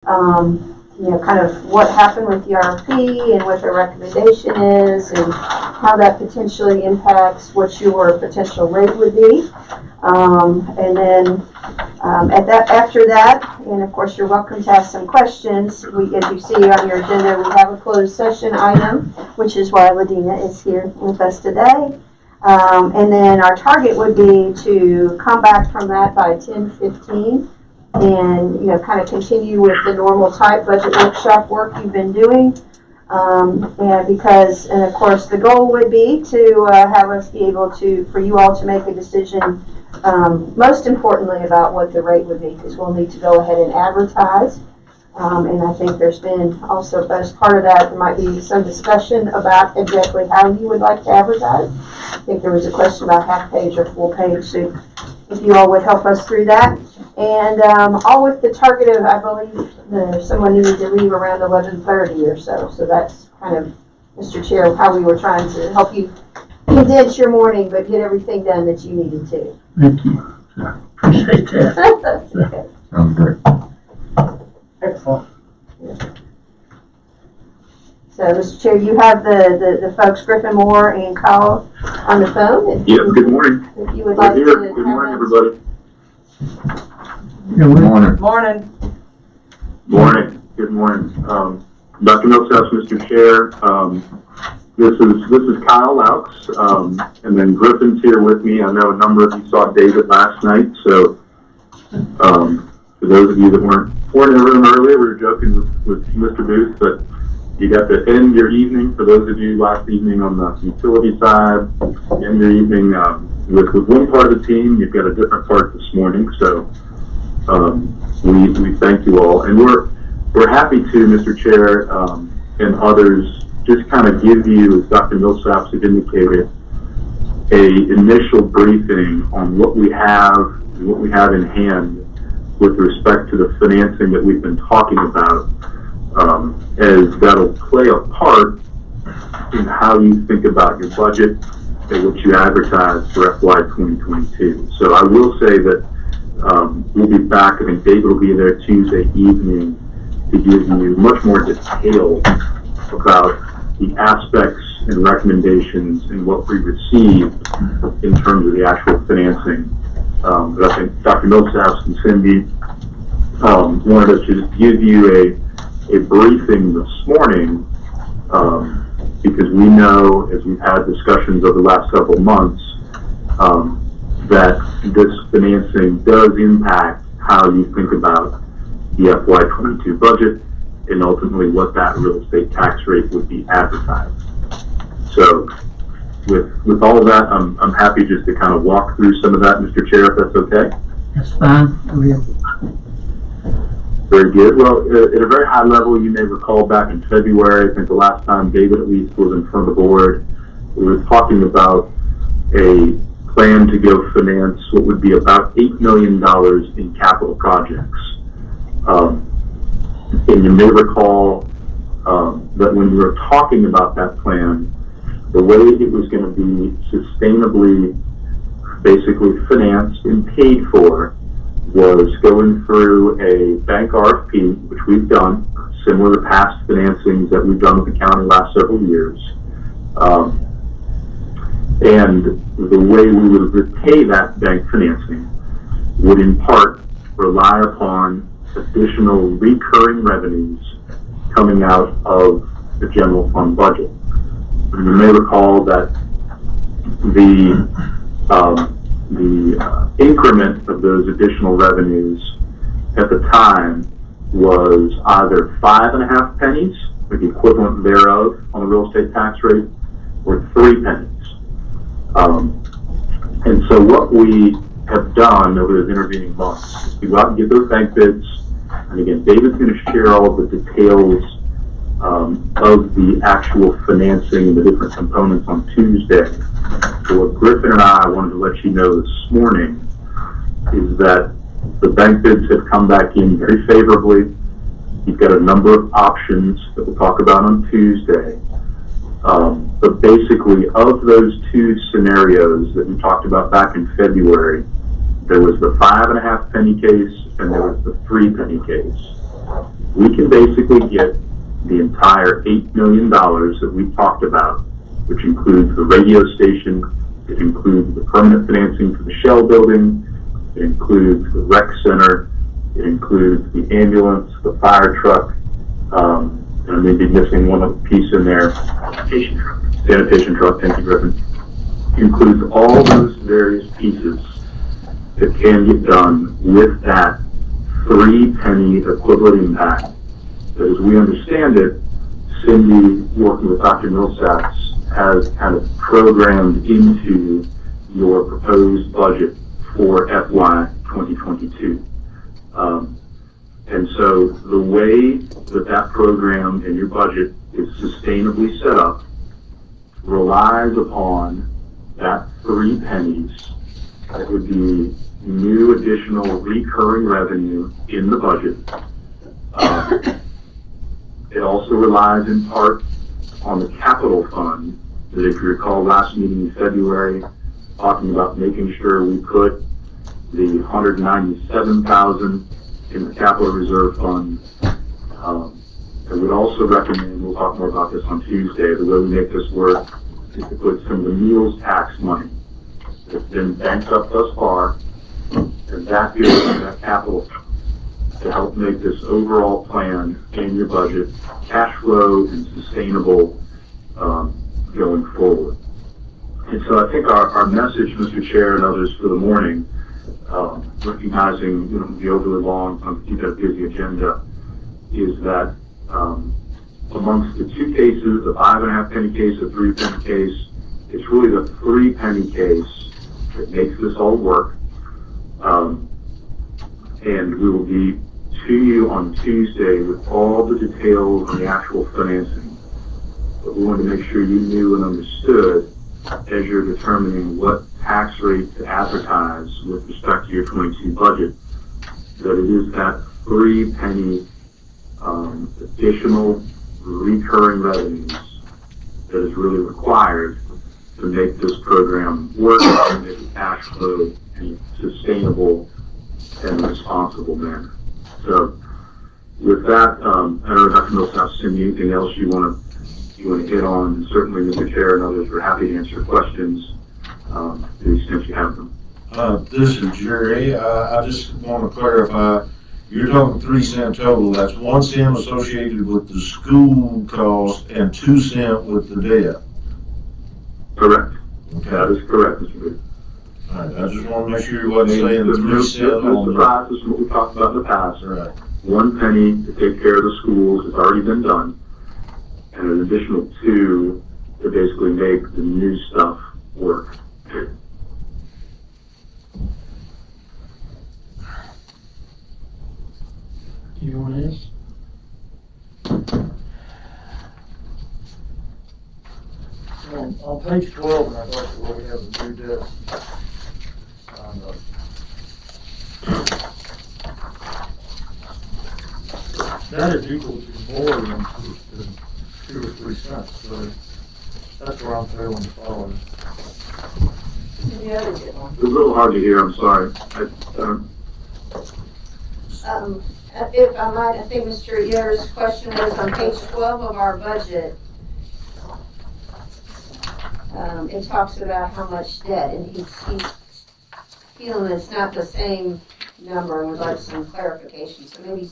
you know, kind of what happened with the RFP and what their recommendation is and how that potentially impacts what your potential rate would be. And then after that, and of course you're welcome to ask some questions. As you see on your agenda, we have a closed session item, which is why Ladina is here with us today. And then our target would be to come back from that by 10:15 and, you know, kind of continue with the normal type budget workshop work you've been doing. And of course the goal would be to have us be able to, for you all to make a decision, most importantly about what the rate would be, because we'll need to go ahead and advertise. And I think there's been also, as part of that, there might be some discussion about exactly how you would like to advertise. I think there was a question about half page or full page, so if you all would help us through that. And all with the target of, I believe, someone needed to leave around 11:30 or so. So that's kind of, Mr. Chair, how we were trying to help you condense your morning, but get everything done that you needed to. Thank you. Appreciate that. Okay. Sounds great. Excellent. So, Mr. Chair, you have the folks, Griffin Moore and Kyle, on the phone. Yes, good morning. If you would like to. Good morning, everybody. Good morning. Morning. Morning. Good morning. Dr. Millsap, Mr. Chair. This is Kyle Laux, and then Griffin's here with me. I know a number of you saw David last night, so for those of you that weren't in the room earlier, we were joking with Mr. Booth, but you got to end your evening, for those of you last evening on the utility side, end your evening with one part of the team. You've got a different part this morning, so we thank you all, and we're happy to, Mr. Chair, and others, just kind of give you, as Dr. Millsaps had indicated, a initial briefing on what we have and what we have in hand with respect to the financing that we've been talking about, as that'll play a part in how you think about your budget and what you advertise for FY 2022. So I will say that we'll be back. I think David will be there Tuesday evening to give you much more detail about the aspects and recommendations and what we received in terms of the actual financing. But I think Dr. Millsaps and Cindy wanted us to just give you a briefing this morning, because we know, as we've had discussions over the last several months, that this financing does impact how you think about the FY22 budget and ultimately what that real estate tax rate would be advertised. So with all of that, I'm happy just to kind of walk through some of that, Mr. Chair, if that's okay. That's fine. Very good. Well, at a very high level, you may recall back in February, I think the last time David at least was in front of the board, we were talking about a plan to go finance what would be about $8 million in capital projects. And you may recall that when we were talking about that plan, the way it was going to be sustainably basically financed and paid for was going through a bank RFP, which we've done, similar to past financings that we've done with the county last several years. And the way we would repay that bank financing would in part rely upon additional recurring revenues coming out of the general fund budget. And you may recall that the increment of those additional revenues at the time was either 5.5 pennies, or the equivalent thereof on the real estate tax rate, or 3 pennies. And so what we have done over those intervening months is we go out and get those bank bids. And again, David's going to share all the details of the actual financing and the different components on Tuesday. So what Griffin and I wanted to let you know this morning is that the bank bids have come back in very favorably. You've got a number of options that we'll talk about on Tuesday. But basically, of those two scenarios that we talked about back in February, there was the 5.5 penny case and there was the 3 penny case. we can basically get the entire $8 million that we talked about, which includes the radio station, it includes the permanent financing for the Shell building, it includes the rec center, it includes the ambulance, the fire truck, and I may be missing one other piece in there. Sanitation truck, thank you, Griffin. It includes all those various pieces that can get done with that 3 penny equivalent impact. But as we understand it, Cindy, working with Dr. Millsaps, has kind of programmed into your proposed budget for FY 2022. And so the way that that program and your budget is sustainably set up relies upon that 3 pennies that would be new additional recurring revenue in the budget. It also relies in part on the capital fund that, if you recall last meeting in February, talking about making sure we put the $197,000 in the capital reserve fund. I would also recommend, we'll talk more about this on Tuesday, the way we make this work is to put some of the meals tax money that's been banked up thus far, and that gives us that capital to help make this overall plan in your budget cash flow and sustainable going forward. And so I think our message, Mr. Chair and others, for the morning, recognizing the overly long, keep that busy agenda, is that amongst the 2 cases, the 5.5 penny case, the 3 penny case, it's really the 3 penny case that makes this all work. And we will be to you on Tuesday with all the details on the actual financing. But we wanted to make sure you knew and understood as you're determining what tax rate to advertise with respect to your 22 budget, that it is that 3 penny additional recurring revenues that is really required to make this program work and make it cash flow in a sustainable and responsible manner. So with that, I don't know, Dr. Millsap, Cindy, anything else you want to hit on? And certainly Mr. Chair and others are happy to answer questions to the extent you have them. This is Jerry. I just want to clarify, you're talking 3 cent total. That's 1 cent associated with the school cost and 2 cent with the debt. Correct. Okay. That is correct, Mr. Booth. All right. I just want to make sure you wasn't saying 3 cent No on the. surprise, this is what we talked about in the past. Right. 1 penny to take care of the schools has already been done, and an additional 2 to basically make the new stuff work. You want this? On page 12, and I'd like to where we have the new debt signed up. That is equal to more than 2 or 3 cents, so that's where I'm failing to follow. Yeah, they get one. It's a little hard to hear, I'm sorry. If I might, I think Mr. Ayer's question was on page 12 of our budget. It talks about how much debt, and he's feeling it's not the same number and would like some clarification. So maybe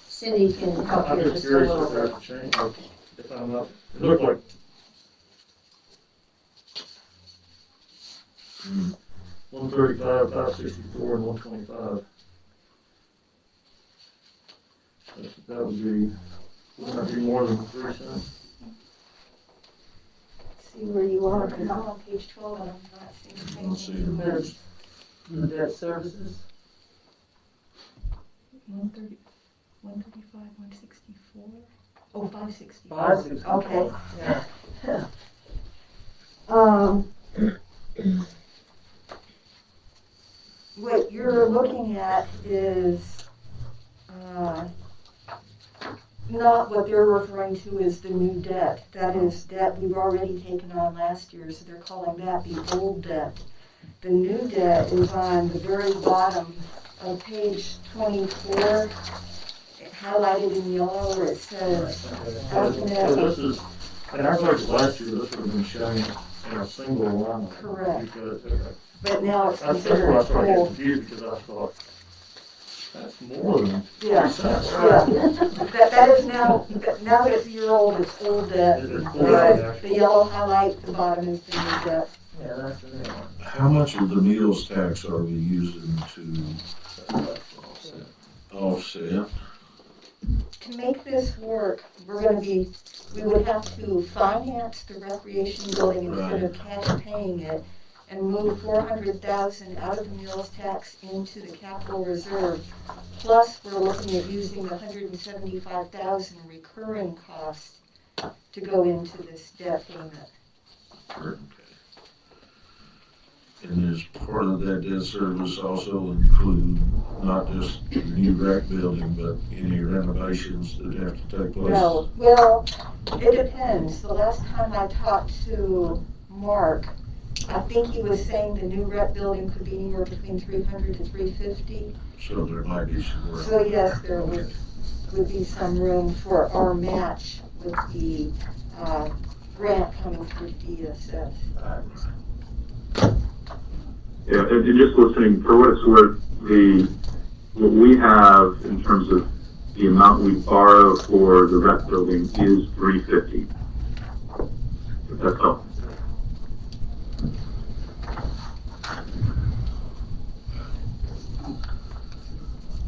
Cindy can help I'm you just just a curious little if bit. there's a change, or if I'm up. It looked like 135, 564, and 125. That would be, wouldn't that be more than 3 cents? See where you are. I'm on page 12 and I'm not seeing Let's see. anything. The debt services? 130, 135, 164. Oh, 564. 564. Okay. What you're looking at is not what they're referring to as the new debt. That is debt we've already taken on last year, so they're calling that the old debt. The new debt is on the very bottom of page 24. highlighted in yellow where it says So estimate. this is, in our budget last year, this would have been shown in a single line. Correct. Because, okay. But now it's That's considered why I a started getting full. confused, because I thought, that's more than Yeah, 3 cents. yeah. That is now that it's a year old, it's old debt. It is It full says debt. the yellow highlight at the bottom is the new debt. Yeah, that's the new one. How much of the meals tax are we using to offset? To make this work, we would have to finance the recreation building instead of cash paying it and move 400,000 out of the meals tax into the capital reserve. Plus, we're looking at using the 175,000 recurring cost to go into this debt payment. Okay. And is part of that debt service also include not just the new rec building, but any renovations that have to take place? No, well, it depends. The last time I talked to Mark, I think he was saying the new rec building could be anywhere between 300 to 350. So there might be some room. So yes, there would be some room for our match with the grant coming through DSS. Yeah, and just listening, for what it's worth, what we have in terms of the amount we borrow for the rec building is $350. If that's all. I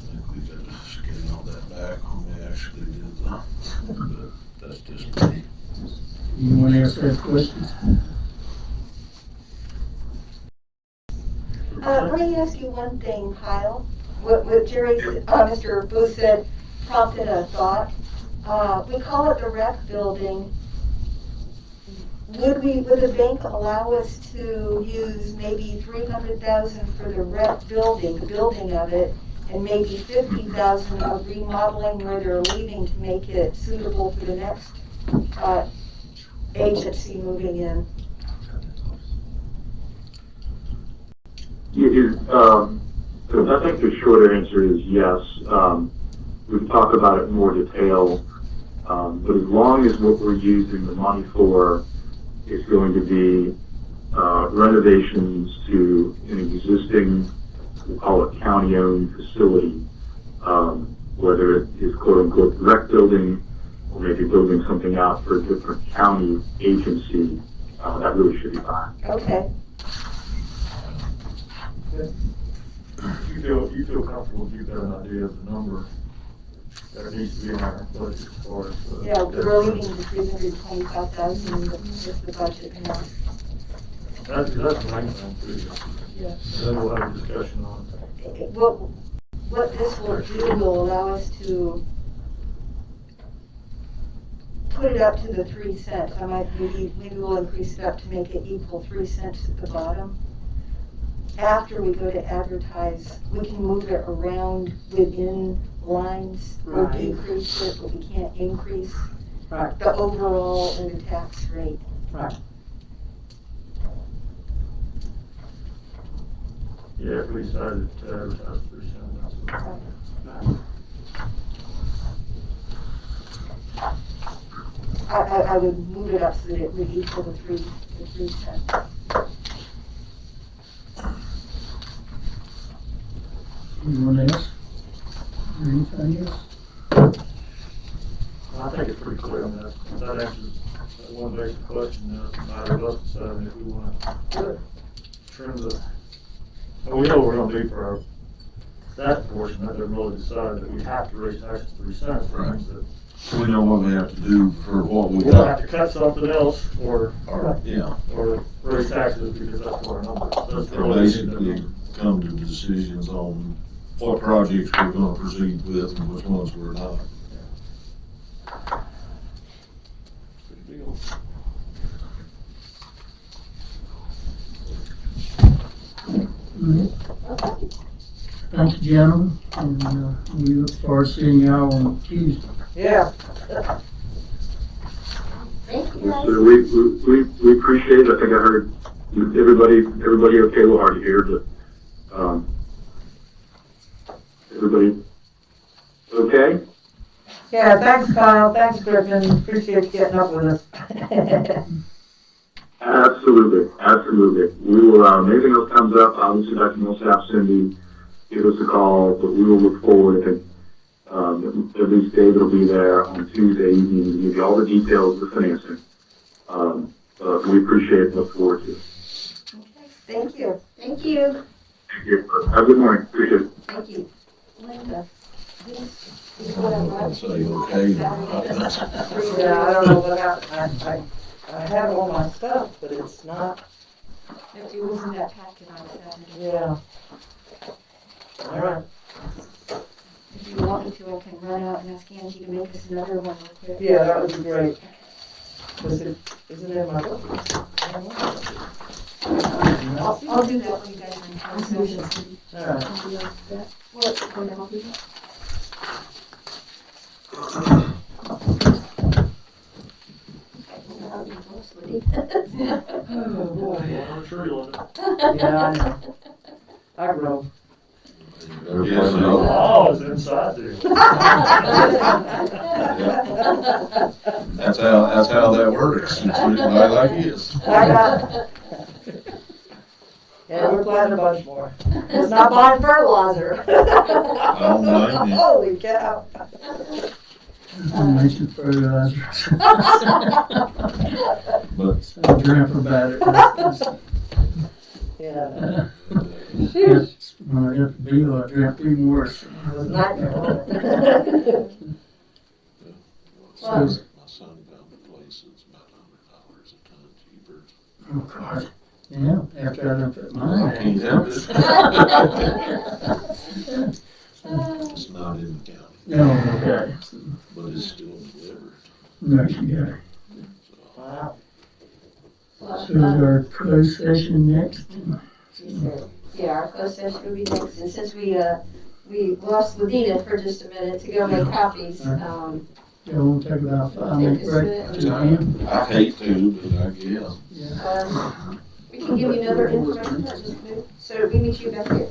think we got to scale that back when we actually did that, but that's just me. You want to ask that question? Let me ask you one thing, Kyle. What Jerry, Mr. Booth said prompted a thought. We call it the rec building. Would the bank allow us to use maybe 300,000 for the rec building, the building of it, and maybe 50,000 of remodeling where they're leaving to make it suitable for the next agency moving in? I think the short answer is yes. We've talked about it in more detail, but as long as what we're using the money for is going to be renovations to an existing, we'll call it county-owned facility, whether it is quote-unquote rec building or maybe building something out for a different county agency, that really should be fine. Okay. You feel comfortable if you've got an idea of the number that needs to be in our budget as far as. Yeah, we're leaving the 325,000 with the budget now. That's the main thing too. Yeah. And then we'll have a discussion on it. What this will do will allow us to put it up to the 3 cents. Maybe we'll increase it up to make it equal 3 cents at the bottom. After we go to advertise, we can move it around within lines or Right. decrease it, but we can't increase Right. the overall in the tax rate. Right. Yeah, if we decided to advertise 3 cents. I would move it up so that it would equal the 3 cents. Anyone else? Anything else? I think it's pretty clear on that. That answers that one basic question. Now it's a matter of us deciding if we want to trim the, and we know what we're going to do for our, that portion. That doesn't really decide that we have to raise taxes 3 cents. That means that We know what we have to do for what we we're going to have got. to cut something else or Yeah, raise taxes because that's what our number is. That's and really basically come to decisions on what projects we're gonna proceed with and which ones we're not. Good deal. Thank you, gentlemen, and we look forward to seeing y'all on Tuesday. Yeah. Thank you, guys. So we appreciate it. I think I heard everybody okay, a little hard to hear, but everybody okay? Yeah, thanks Kyle, thanks Griffin, appreciate you getting up with us. Absolutely, absolutely. We will, anything else comes up, obviously Dr. Millsap, Cindy, give us a call, but we will look forward and, at least David will be there on Tuesday evening to give you all the details of the financing. We appreciate it, look forward to it. Okay, thank you. Thank you. Thank you. Have a good morning, appreciate it. Thank you. Linda, this is what I'm I'd say okay. Yeah, I don't know what happened, I have all my stuff, but it's not, It was in that packet on Saturday. yeah. All right. If you want me to, I can run out and ask Angie to make us another one real quick. Yeah, that would be great. Isn't it in my book? I'll do that when you guys are in closed session. All right. What's going to help you? Oh, boy. I'm sure you'll. Yeah, I know. I grow. Yes, so. Oh, it's inside there. That's how that works. It's written right like it is. I got it. Yeah, we're planting a bunch more. It's not buying fertilizer. I don't blame you. Holy cow. I mentioned fertilizer. But So grandpa about it. That's- Yeah. that's- When I got the bill, I dreamt even worse. It was a nightmare. So, my son found a place that's about $100 a ton cheaper. oh God, yeah, after I done put mine I can't in. help it. It's not in the county, No, okay. but it's still delivered. No, you got it. Wow. So is our closed session next? Yeah, our closed session will be next, and since we lost Ladina for just a minute to go make copies, Y'all want to take about 5 minute break? I hate to, but I guess. Yeah. we can give you another information, or just move, so we meet you back here.